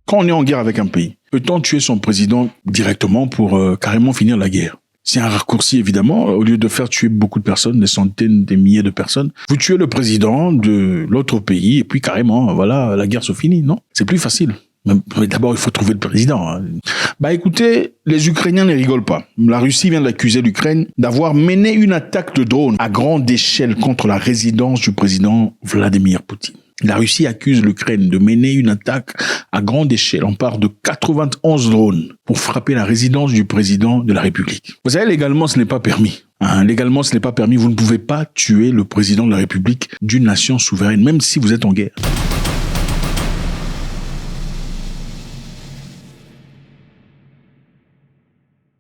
Quand on est en guerre avec un pays, peut-on tuer son président directement pour carrément finir la guerre? C'est un raccourci, évidemment. Au lieu de faire tuer beaucoup de personnes, des centaines, des milliers de personnes, vous tuez le président de l'autre pays et puis carrément, voilà, la guerre se finit, non? C'est plus facile. Mais d'abord, il faut trouver le président. Écoutez, les Ukrainiens ne rigolent pas. La Russie vient d'accuser l'Ukraine d'avoir mené une attaque de drone à grande échelle contre la résidence du président Vladimir Poutine. La Russie accuse l'Ukraine de mener une attaque à grande échelle. On parle de 91 drones pour frapper la résidence du président de la République. Vous savez, légalement, ce n'est pas permis. Légalement, ce n'est pas permis. Vous ne pouvez pas tuer le président de la République d'une nation souveraine, même si vous êtes en guerre.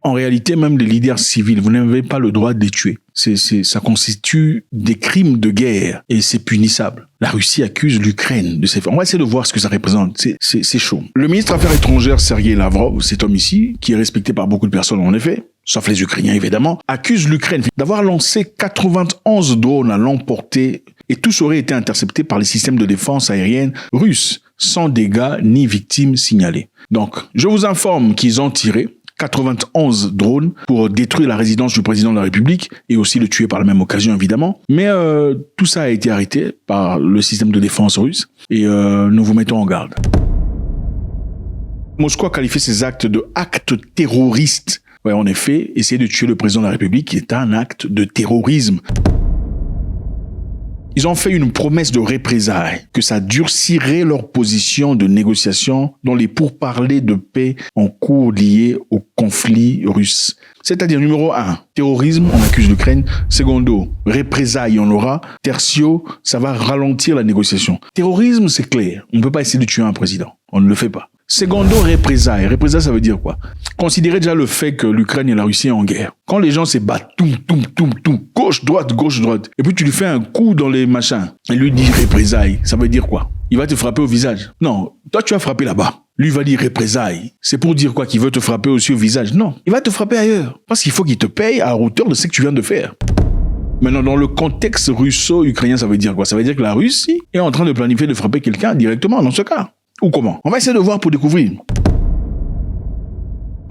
En réalité, même les leaders civils, vous n'avez pas le droit de les tuer. Ça constitue des crimes de guerre et c'est punissable. La Russie accuse l'Ukraine de ces faits. On va essayer de voir ce que ça représente. C'est chaud. Le ministre des Affaires étrangères, Sergei Lavrov, cet homme ici, qui est respecté par beaucoup de personnes en effet, sauf les Ukrainiens évidemment, accuse l'Ukraine d'avoir lancé 91 drones à l'emporter et tous auraient été interceptés par les systèmes de défense aérienne russes, sans dégâts ni victimes signalées. Donc, je vous informe qu'ils ont tiré 91 drones pour détruire la résidence du président de la République et aussi le tuer par la même occasion, évidemment. Mais tout ça a été arrêté par le système de défense russe et nous vous mettons en garde. Moscou a qualifié ces actes de actes terroristes. Ouais, en effet, essayer de tuer le président de la République est un acte de terrorisme. Ils ont fait une promesse de représailles, que ça durcirait leur position de négociation dans les pourparlers de paix en cours liés au conflit russe. C'est-à-dire, numéro 1, terrorisme, on accuse l'Ukraine. Secondo, représailles, on aura. Tertio, ça va ralentir la négociation. Terrorisme, c'est clair. On ne peut pas essayer de tuer un président. On ne le fait pas. Secondo, représailles. Représailles, ça veut dire quoi? Considérez déjà le fait que l'Ukraine et la Russie sont en guerre. Quand les gens se battent, gauche, droite, et puis tu lui fais un coup dans les machins, et lui dit représailles, ça veut dire quoi? Il va te frapper au visage. Non, toi tu as frappé là-bas. Lui va dire représailles. C'est pour dire quoi? Qu'il veut te frapper aussi au visage? Non, il va te frapper ailleurs. Parce qu'il faut qu'il te paye à la hauteur de ce que tu viens de faire. Maintenant, dans le contexte russo-ukrainien, ça veut dire quoi? Ça veut dire que la Russie est en train de planifier de frapper quelqu'un directement dans ce cas. Ou comment? On va essayer de voir pour découvrir.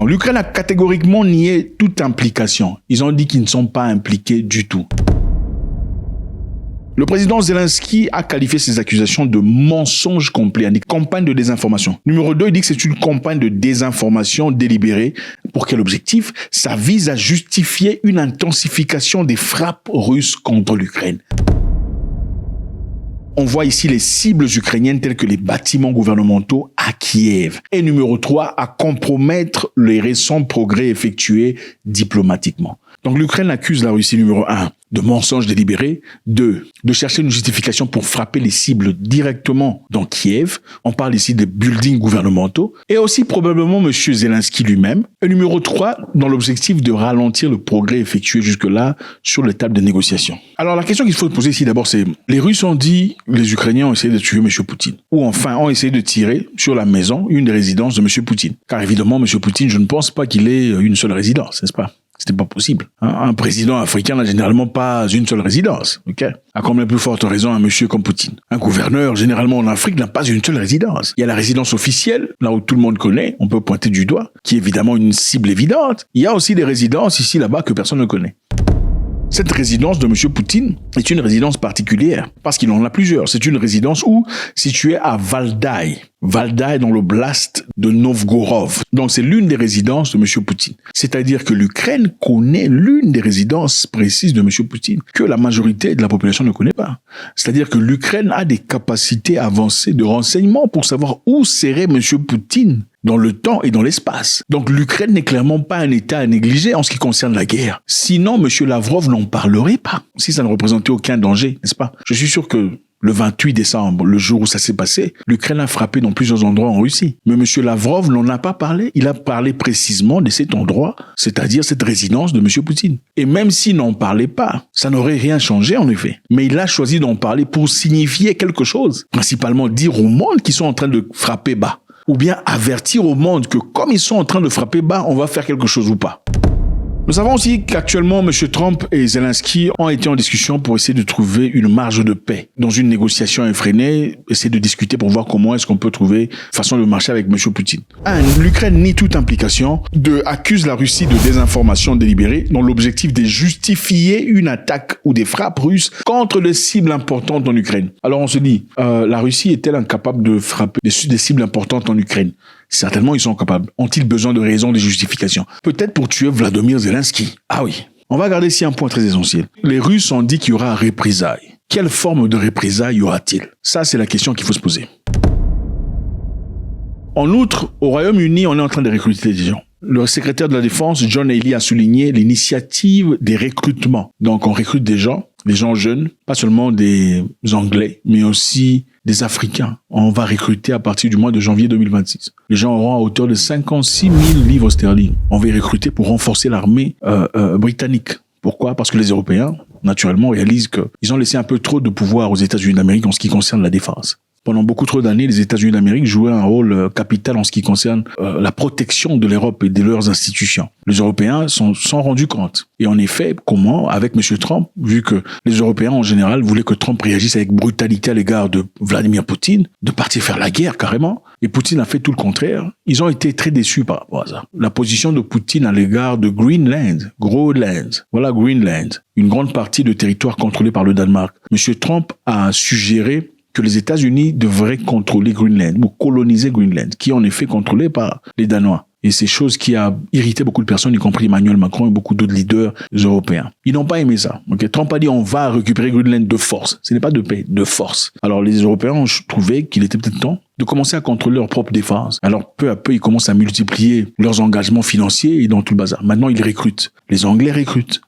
L'Ukraine a catégoriquement nié toute implication. Ils ont dit qu'ils ne sont pas impliqués du tout. Le président Zelensky a qualifié ces accusations de mensonges complets, une campagne de désinformation. Numéro 2, il dit que c'est une campagne de désinformation délibérée. Pour quel objectif? Ça vise à justifier une intensification des frappes russes contre l'Ukraine. On voit ici les cibles ukrainiennes telles que les bâtiments gouvernementaux à Kiev. Et numéro 3, à compromettre les récents progrès effectués diplomatiquement. Donc l'Ukraine accuse la Russie, numéro 1, de mensonges délibérés. 2, de chercher une justification pour frapper les cibles directement dans Kiev. On parle ici des buildings gouvernementaux. Et aussi probablement M. Zelensky lui-même. Et numéro 3, dans l'objectif de ralentir le progrès effectué jusque-là sur les tables de négociation. Alors la question qu'il faut poser ici d'abord, c'est les Russes ont dit, les Ukrainiens ont essayé de tuer M. Poutine. Ou enfin ont essayé de tirer sur la maison, une des résidences de M. Poutine. Car évidemment, M. Poutine, je ne pense pas qu'il ait une seule résidence, n'est-ce pas? C'était pas possible. Un président africain n'a généralement pas une seule résidence. Ok? À combien plus forte raison un monsieur comme Poutine. Un gouverneur, généralement en Afrique, n'a pas une seule résidence. Il y a la résidence officielle, là où tout le monde connaît, on peut pointer du doigt, qui est évidemment une cible évidente. Il y a aussi des résidences ici, là-bas, que personne ne connaît. Cette résidence de M. Poutine est une résidence particulière, parce qu'il en a plusieurs. C'est une résidence située à Valdai. Valdai dans l'oblast de Novgorod. Donc c'est l'une des résidences de M. Poutine. C'est-à-dire que l'Ukraine connaît l'une des résidences précises de M. Poutine, que la majorité de la population ne connaît pas. C'est-à-dire que l'Ukraine a des capacités avancées de renseignement pour savoir où serait M. Poutine dans le temps et dans l'espace. Donc l'Ukraine n'est clairement pas un État à négliger en ce qui concerne la guerre. Sinon, M. Lavrov n'en parlerait pas, si ça ne représentait aucun danger, n'est-ce pas? Je suis sûr que le 28 décembre, le jour où ça s'est passé, l'Ukraine a frappé dans plusieurs endroits en Russie. Mais M. Lavrov n'en a pas parlé. Il a parlé précisément de cet endroit, c'est-à-dire cette résidence de M. Poutine. Et même s'il n'en parlait pas, ça n'aurait rien changé en effet. Mais il a choisi d'en parler pour signifier quelque chose. Principalement dire au monde qu'ils sont en train de frapper bas. Ou bien avertir au monde que comme ils sont en train de frapper bas, on va faire quelque chose ou pas. Nous savons aussi qu'actuellement, M. Trump et Zelensky ont été en discussion pour essayer de trouver une marge de paix dans une négociation effrénée, essayer de discuter pour voir comment est-ce qu'on peut trouver façon de marcher avec M. Poutine. L'Ukraine nie toute implication, accuse la Russie de désinformation délibérée dont l'objectif est de justifier une attaque ou des frappes russes contre des cibles importantes en Ukraine. Alors on se dit, la Russie est-elle incapable de frapper des cibles importantes en Ukraine? Certainement, ils sont capables. Ont-ils besoin de raisons, de justifications? Peut-être pour tuer Vladimir Zelensky. Ah oui. On va regarder ici un point très essentiel. Les Russes ont dit qu'il y aura représailles. Quelle forme de représailles y aura-t-il? Ça, c'est la question qu'il faut se poser. En outre, au Royaume-Uni, on est en train de recruter des gens. Le secrétaire de la Défense, John Healey, a souligné l'initiative des recrutements. Donc, on recrute des gens jeunes, pas seulement des Anglais, mais aussi des Africains. On va recruter à partir du mois de janvier 2026. Les gens auront à hauteur de 56 000 livres sterling. On va les recruter pour renforcer l'armée britannique. Pourquoi? Parce que les Européens, naturellement, réalisent qu'ils ont laissé un peu trop de pouvoir aux États-Unis d'Amérique en ce qui concerne la défense. Pendant beaucoup trop d'années, les États-Unis d'Amérique jouaient un rôle capital en ce qui concerne la protection de l'Europe et de leurs institutions. Les Européens s'en sont rendus compte. Et en effet, comment, avec M. Trump, vu que les Européens en général voulaient que Trump réagisse avec brutalité à l'égard de Vladimir Poutine, de partir faire la guerre carrément, et Poutine a fait tout le contraire, ils ont été très déçus par rapport à ça. La position de Poutine à l'égard de Greenland, voilà Greenland, une grande partie de territoire contrôlé par le Danemark. M. Trump a suggéré que les États-Unis devraient contrôler Greenland ou coloniser Greenland, qui est en effet contrôlé par les Danois. Et c'est chose qui a irrité beaucoup de personnes, y compris Emmanuel Macron et beaucoup d'autres leaders européens. Ils n'ont pas aimé ça. Okay? Trump a dit on va récupérer Greenland de force. Ce n'est pas de paix, de force. Alors les Européens ont trouvé qu'il était peut-être temps de commencer à contrôler leur propre défense. Alors peu à peu, ils commencent à multiplier leurs engagements financiers et dans tout le bazar. Maintenant, ils recrutent. Les Anglais recrutent.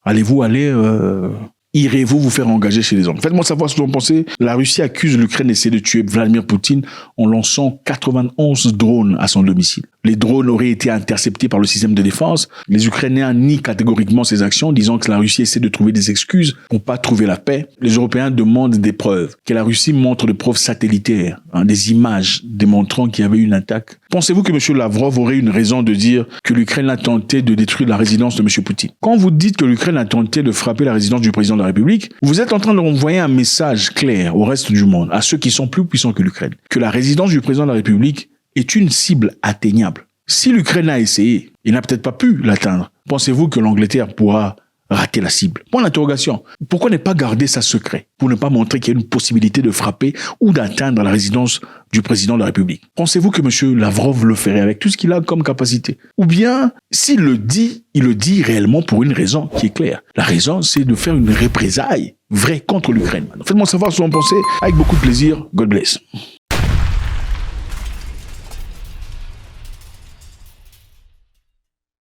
Irez-vous vous faire engager chez les Anglais? Faites-moi savoir ce que vous en pensez. La Russie accuse l'Ukraine d'essayer de tuer Vladimir Poutine en lançant 91 drones à son domicile. Les drones auraient été interceptés par le système de défense. Les Ukrainiens nient catégoriquement ces actions, disant que la Russie essaie de trouver des excuses pour pas trouver la paix. Les Européens demandent des preuves, que la Russie montre des preuves satellitaires, des images démontrant qu'il y avait une attaque. Pensez-vous que M. Lavrov aurait une raison de dire que l'Ukraine a tenté de détruire la résidence de M. Poutine? Quand vous dites que l'Ukraine a tenté de frapper la résidence du président de la République, vous êtes en train d'envoyer un message clair au reste du monde, à ceux qui sont plus puissants que l'Ukraine, que la résidence du président de la République est une cible atteignable. Si l'Ukraine a essayé, il n'a peut-être pas pu l'atteindre. Pensez-vous que l'Angleterre pourra rater la cible? Point d'interrogation. Pourquoi ne pas garder ça secret? Pour ne pas montrer qu'il y a une possibilité de frapper ou d'atteindre la résidence du président de la République. Pensez-vous que M. Lavrov le ferait avec tout ce qu'il a comme capacité? Ou bien, s'il le dit, il le dit réellement pour une raison qui est claire. La raison, c'est de faire une représaille vraie contre l'Ukraine. Faites-moi savoir ce que vous en pensez avec beaucoup de plaisir. God bless.